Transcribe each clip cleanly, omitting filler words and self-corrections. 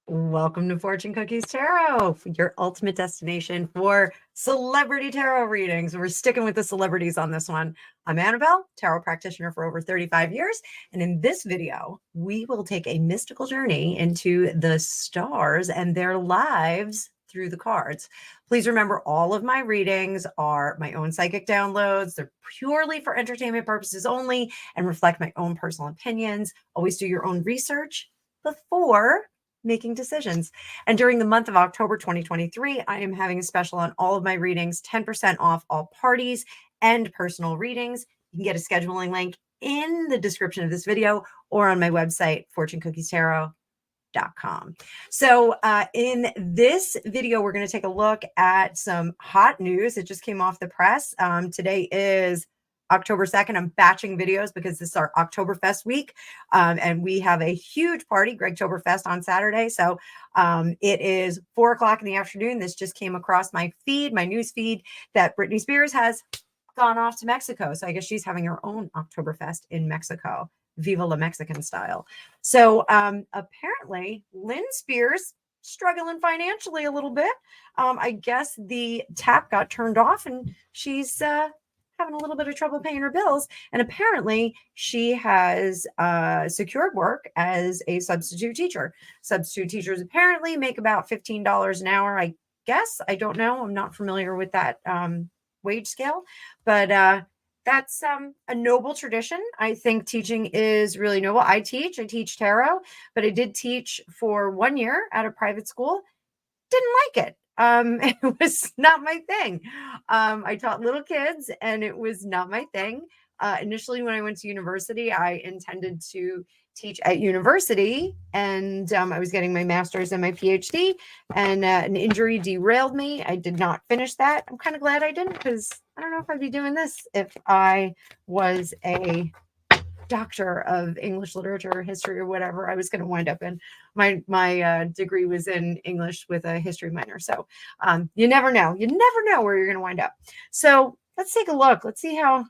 Welcome to Fortune Cookies Tarot, your ultimate destination for celebrity tarot readings. We're sticking with the celebrities on this one. I'm Annabelle, tarot practitioner for over 35 years. And in this video, we will take a mystical journey into the stars and their lives through the cards. Please remember, all of my readings are my own psychic downloads. They're purely for entertainment purposes only and reflect my own personal opinions. Always do your own research before making decisions. And during the month of October 2023, I am having a special on all of my readings, 10% off all parties and personal readings. You can get a scheduling link in the description of this video or on my website, fortunecookiesterot.com. So in this video, we're going to take a look at some hot news that just came off the press. Today is October 2nd. I'm batching videos because this is our Oktoberfest week. And we have a huge party, Gregtoberfest, on Saturday. So it is 4 o'clock in the afternoon. This just came across my feed, my news feed, that Britney Spears has gone off to Mexico. So I guess she's having her own Oktoberfest in Mexico. Viva la Mexican style. So apparently Lynne Spears struggling financially a little bit. I guess the tap got turned off and she's having a little bit of trouble paying her bills. And apparently she has secured work as a substitute teacher. Substitute teachers apparently make about $15 an hour, I guess. I don't know. I'm not familiar with that wage scale, but that's a noble tradition. I think teaching is really noble. I teach tarot, but I did teach for 1 year at a private school. Didn't like it. It was not my thing. I taught little kids and it was not my thing. Initially, when I went to university, I intended to teach at university and I was getting my master's and my PhD, and an injury derailed me. I did not finish that. I'm kind of glad I didn't, because I don't know if I'd be doing this if I was a doctor of English literature, history, or whatever I was going to wind up in. My degree was in English with a history minor. So you never know. You never know where you're going to wind up. So let's take a look. Let's see how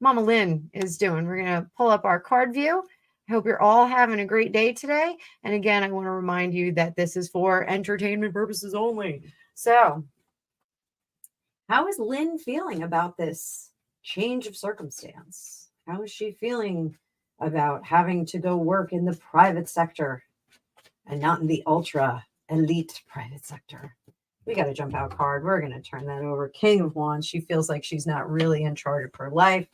Mama Lynne is doing. We're going to pull up our card view. I hope you're all having a great day today. And again, I want to remind you that this is for entertainment purposes only. So how is Lynne feeling about this change of circumstance? How is she feeling about having to go work in the private sector and not in the ultra elite private sector? We got a jump out card. We're going to turn that over. King of Wands. She feels like she's not really in charge of her life.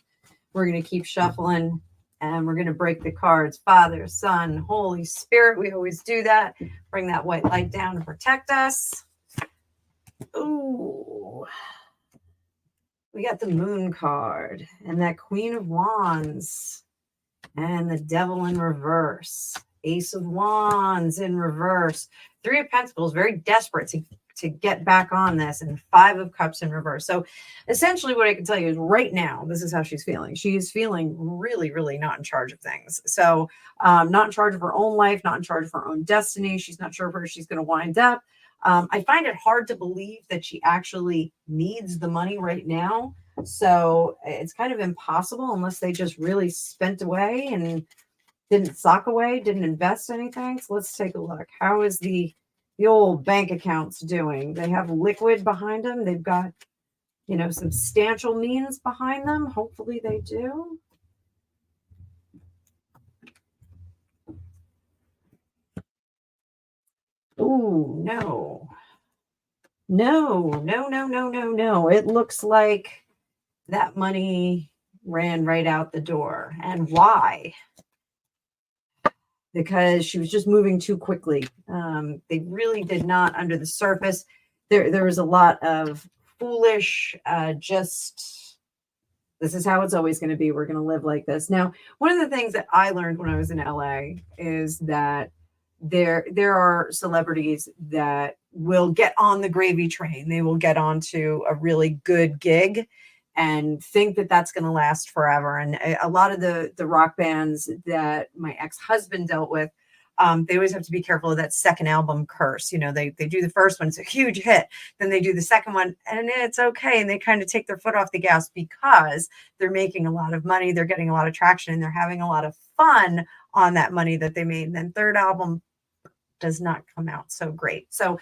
We're going to keep shuffling and we're going to break the cards. Father, Son, Holy Spirit. We always do that. Bring that white light down to protect us. Ooh. We got the Moon card and that Queen of Wands and the Devil in reverse. Ace of Wands in reverse. Three of Pentacles, very desperate to get back on this, and Five of Cups in reverse. So essentially what I can tell you is right now, this is how she's feeling. She is feeling really, really not in charge of things. So not in charge of her own life, not in charge of her own destiny. She's not sure where she's going to wind up. I find it hard to believe that she actually needs the money right now. So it's kind of impossible unless they just really spent away and didn't sock away, didn't invest anything. So let's take a look. How is the old bank accounts doing? They have liquid behind them. They've got, you know, substantial means behind them. Hopefully they do. Ooh, no. No. It looks like that money ran right out the door. And why? Because she was just moving too quickly. They really did not, under the surface. There was a lot of foolish, just This is how it's always going to be. We're going to live like this. Now, one of the things that I learned when I was in LA is that there are celebrities that will get on the gravy train. They will get onto a really good gig and think that that's going to last forever. And a lot of the rock bands that my ex-husband dealt with, they always have to be careful of that second album curse. You know, they do the first one, it's a huge hit. Then they do the second one and it's okay. And they kind of take their foot off the gas because they're making a lot of money. They're getting a lot of traction and they're having a lot of fun on that money that they made. And then third album does not come out so great. So,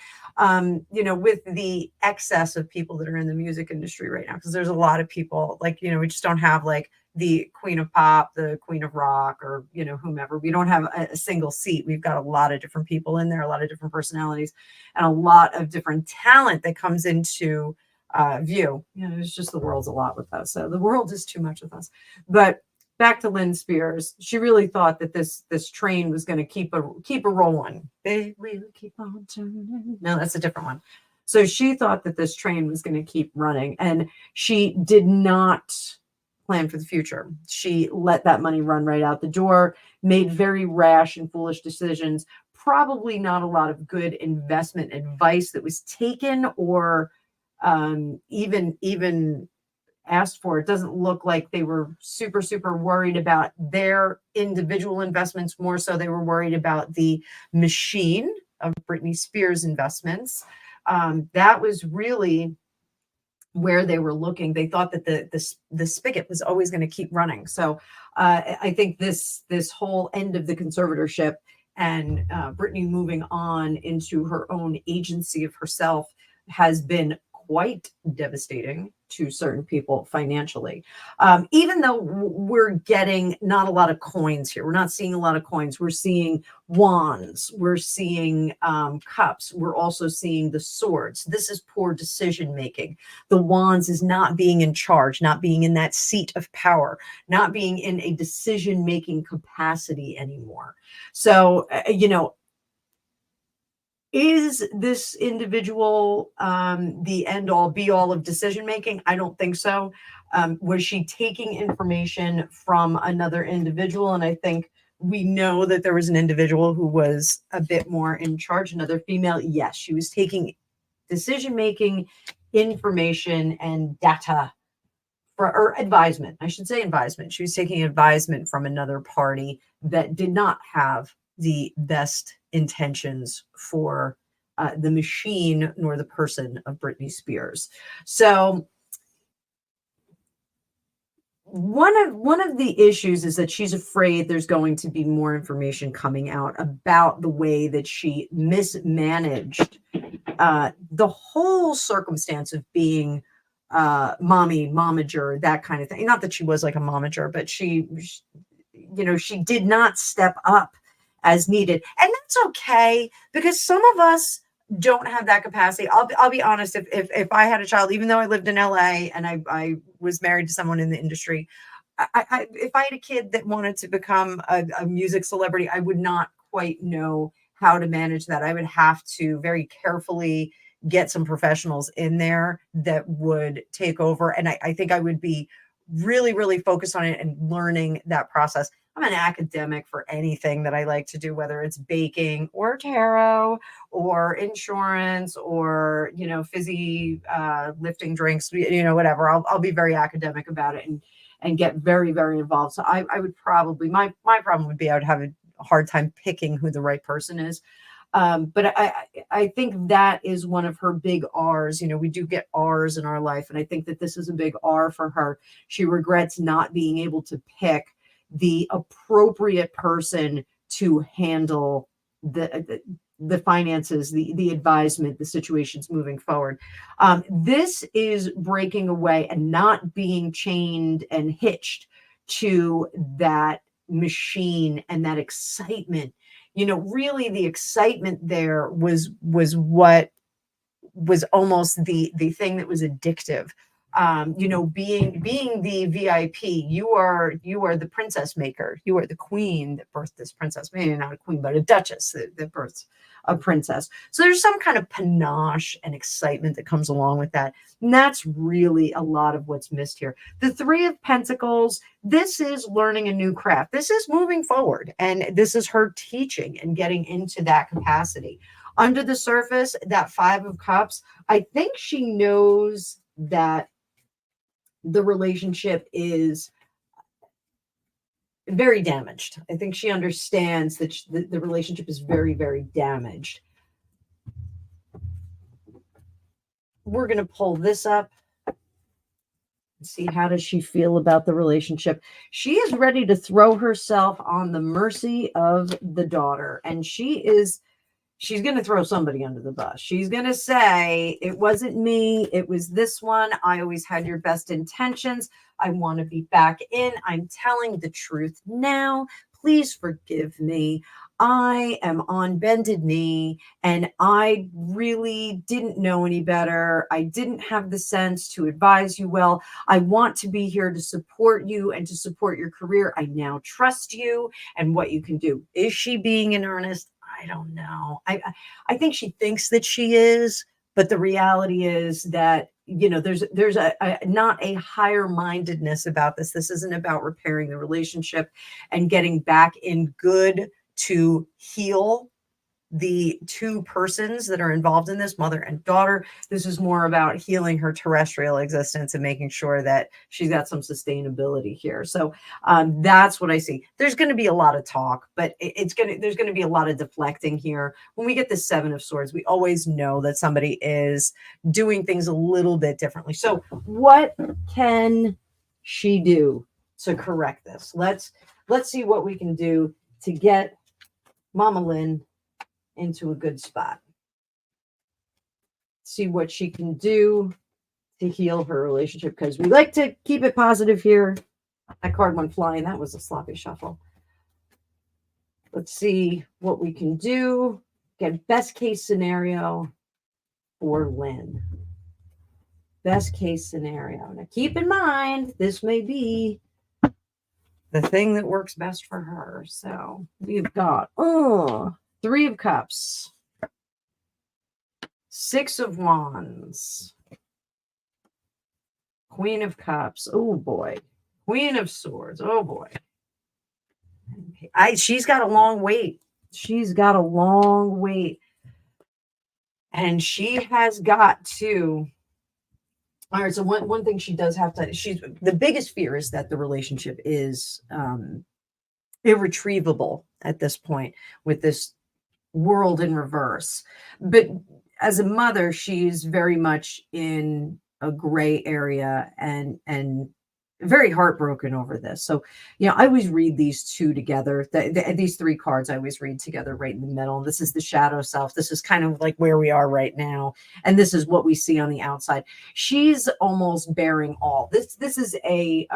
you know, with the excess of people that are in the music industry right now, because there's a lot of people like, you know, we just don't have like the queen of pop, the queen of rock, or, you know, whomever. We don't have a single seat. We've got a lot of different people in there, a lot of different personalities, and a lot of different talent that comes into view. You know, it's just the world's a lot with us. So the world is too much with us. But back to Lynne Spears, she really thought that this train was going to keep a rolling. They will keep on turning. No, that's a different one. So she thought that this train was going to keep running, and she did not plan for the future. She let that money run right out the door, made very rash and foolish decisions, probably not a lot of good investment advice that was taken or even asked for. It doesn't look like they were super worried about their individual investments. More so, they were worried about the machine of Britney Spears investments. That was really where they were looking. They thought that the spigot was always going to keep running. So I think this whole end of the conservatorship and Britney moving on into her own agency of herself has been quite devastating to certain people financially. Even though we're getting not a lot of coins here, we're not seeing a lot of coins. We're seeing wands, we're seeing cups, we're also seeing the swords. This is poor decision making. The wands is not being in charge, not being in that seat of power, not being in a decision making capacity anymore. So, you know, is this individual the end all be all of decision making? I don't think so. Was she taking information from another individual? And I think we know that there was an individual who was a bit more in charge, another female. Yes, she was taking decision making information and data or advisement. I should say advisement. She was taking advisement from another party that did not have the best intentions for the machine nor the person of Britney Spears. So one of the issues is that she's afraid there's going to be more information coming out about the way that she mismanaged the whole circumstance of being momager, that kind of thing. Not that she was like a momager, but she you know, she did not step up as needed. And that's okay, because some of us don't have that capacity. I'll be honest, if I had a child, even though I lived in LA and I was married to someone in the industry, if I had a kid that wanted to become a music celebrity, I would not quite know how to manage that. I would have to very carefully get some professionals in there that would take over. And I think I would be really focused on it and learning that process. I'm an academic for anything that I like to do, whether it's baking or tarot or insurance or, you know, fizzy lifting drinks, you know, whatever. I'll be very academic about it and get very involved. So I would probably, my problem would be I would have a hard time picking who the right person is. But I think that is one of her big R's. You know, we do get R's in our life. And I think that this is a big R for her. She regrets not being able to pick the appropriate person to handle the finances, the advisement, the situations moving forward. This is breaking away and not being chained and hitched to that machine and that excitement. You know, really the excitement there was what was almost the thing that was addictive. you know, being the VIP, you are the princess maker. You are the queen that birthed this princess. Maybe not a queen, but a duchess that births a princess. So there's some kind of panache and excitement that comes along with that. And that's really a lot of what's missed here. The Three of Pentacles, this is learning a new craft. This is moving forward, and this is her teaching and getting into that capacity. Under the surface, that Five of Cups, I think she knows that the relationship is very damaged. I think she understands that the relationship is very, very damaged. We're going to pull this up and see, how does she feel about the relationship. She is ready to throw herself on the mercy of the daughter, and she's going to throw somebody under the bus. She's going to say, it wasn't me, it was this one. I always had your best intentions. I want to be back in. I'm telling the truth now. Please forgive me. I am on bended knee, and I really didn't know any better. I didn't have the sense to advise you well. I want to be here to support you and to support your career. I now trust you and what you can do. Is she being in earnest? I don't know. I think she thinks that she is, but the reality is that, you know, there's a not a higher mindedness about this. This isn't about repairing the relationship and getting back in good to heal the two persons that are involved in this, mother and daughter. This is more about healing her terrestrial existence and making sure that she's got some sustainability here. So that's what I see. There's going to be a lot of talk, but there's going to be a lot of deflecting here. When we get the Seven of Swords, we always know that somebody is doing things a little bit differently. So what can she do to correct this? Let's see what we can do to get Mama Lynne into a good spot. See what she can do to heal her relationship, because we like to keep it positive here. That card went flying. That was a sloppy shuffle. Let's see what we can do. Get best case scenario for Lynne. Best case scenario. Now keep in mind, this may be the thing that works best for her. So we've got Three of Cups, Six of Wands, Queen of Cups. Oh boy. Queen of Swords. Oh boy. She's got a long wait. She's got a long wait. And she has got to. All right. So one thing she does have to, the biggest fear is that the relationship is irretrievable at this point with this world in reverse. But as a mother, she's very much in a gray area and very heartbroken over this. So, you know, I always read these two together. These three cards I always read together right in the middle. This is the shadow self. This is kind of like where we are right now. And this is what we see on the outside. She's almost bearing all. This is a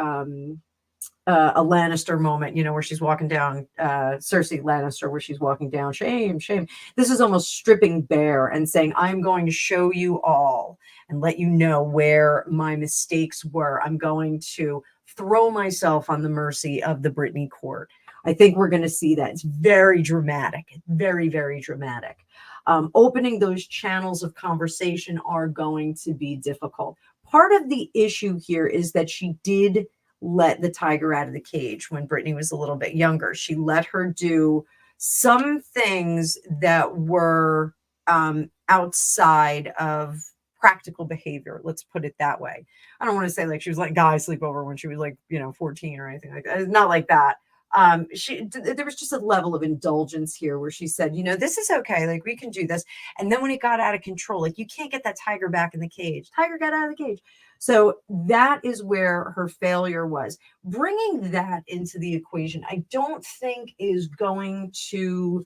Lannister moment, you know, where she's walking down, Cersei Lannister, where she's walking down, shame, shame. This is almost stripping bare and saying, I'm going to show you all and let you know where my mistakes were. I'm going to throw myself on the mercy of the Brittany court. I think we're going to see that. It's very dramatic, very, very dramatic. Opening those channels of conversation are going to be difficult. Part of the issue here is that she did let the tiger out of the cage when Brittany was a little bit younger. She let her do some things that were outside of practical behavior. Let's put it that way. I don't want to say like she was like guy sleepover when she was like, 14 or anything like that. It's not like that. There was just a level of indulgence here where she said, this is okay. Like we can do this. And then when it got out of control, like you can't get that tiger back in the cage. Tiger got out of the cage. So that is where her failure was. Bringing that into the equation, I don't think is going to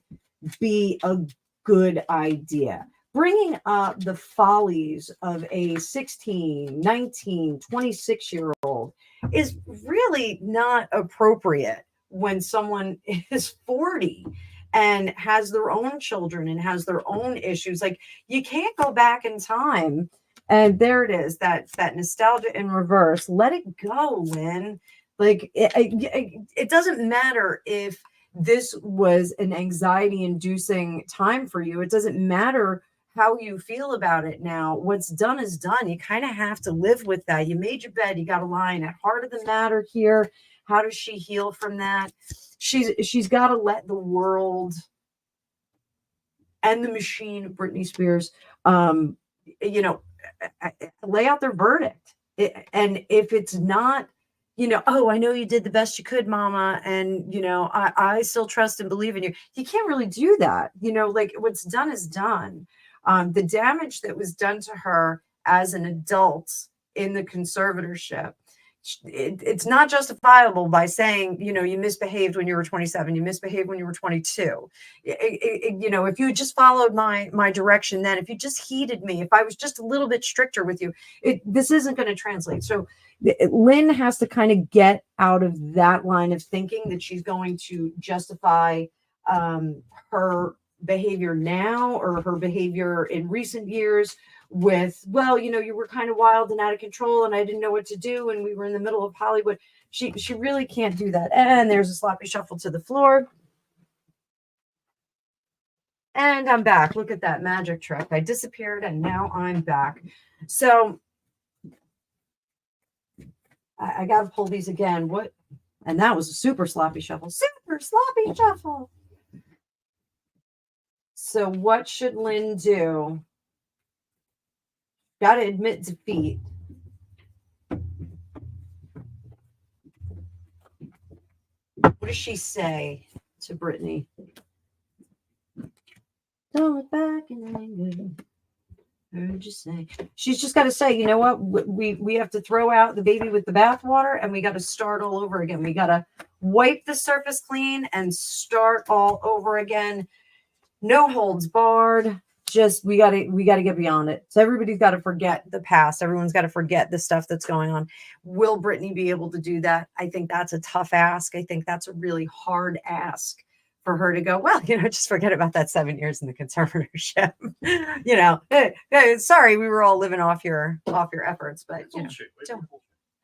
be a good idea. Bringing up the follies of a 16, 19, 26-year-old is really not appropriate when someone is 40 and has their own children and has their own issues. Like you can't go back in time And there it is, that nostalgia in reverse. Let it go, Lynn. Like it doesn't matter if this was an anxiety inducing time for you. It doesn't matter how you feel about it now. What's done is done. You kind of have to live with that. You made your bed, you got a line at heart of the matter here. How does she heal from that? She's got to let the world and the machine, Britney Spears, you know, lay out their verdict. And if it's not, oh, I know you did the best you could, mama. And, I still trust and believe in you. You can't really do that. Like what's done is done. The damage that was done to her as an adult in the conservatorship, it's not justifiable by saying, you misbehaved when you were 27, you misbehaved when you were 22. If you just followed my direction, then if you just heeded me, if I was just a little bit stricter with you, this isn't going to translate. So Lynn has to kind of get out of that line of thinking that she's going to justify her behavior now or her behavior in recent years with, well, you were kind of wild and out of control and I didn't know what to do and we were in the middle of Hollywood. She really can't do that. And there's a sloppy shuffle to the floor. And I'm back. Look at that magic trick. I disappeared and now I'm back. So I got to pull these again. What? And that was a super sloppy shuffle. Super sloppy shuffle. So what should Lynn do? Got to admit defeat. What does she say to Britney? Don't look back in anger. Heard you say. She's just got to say, you know what? We have to throw out the baby with the bathwater and we got to start all over again. We got to wipe the surface clean and start all over again. No holds barred. Just we got to get beyond it. So everybody's got to forget the past. Everyone's got to forget the stuff that's going on. Will Britney be able to do that? I think that's a tough ask. I think that's a really hard ask for her to go, well, just forget about that 7 years in the conservatorship. Hey, sorry, we were all living off your efforts, but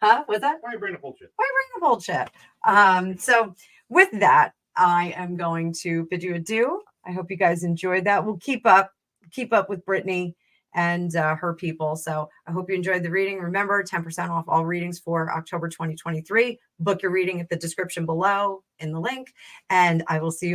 huh? What's that? Why bring a bullshit? Why bring a bullshit? So with that, I am going to bid you adieu. I hope you guys enjoyed that. We'll keep up with Britney and her people. So I hope you enjoyed the reading. Remember, 10% off all readings for October 2023. Book your reading at the description below in the link, and I will see you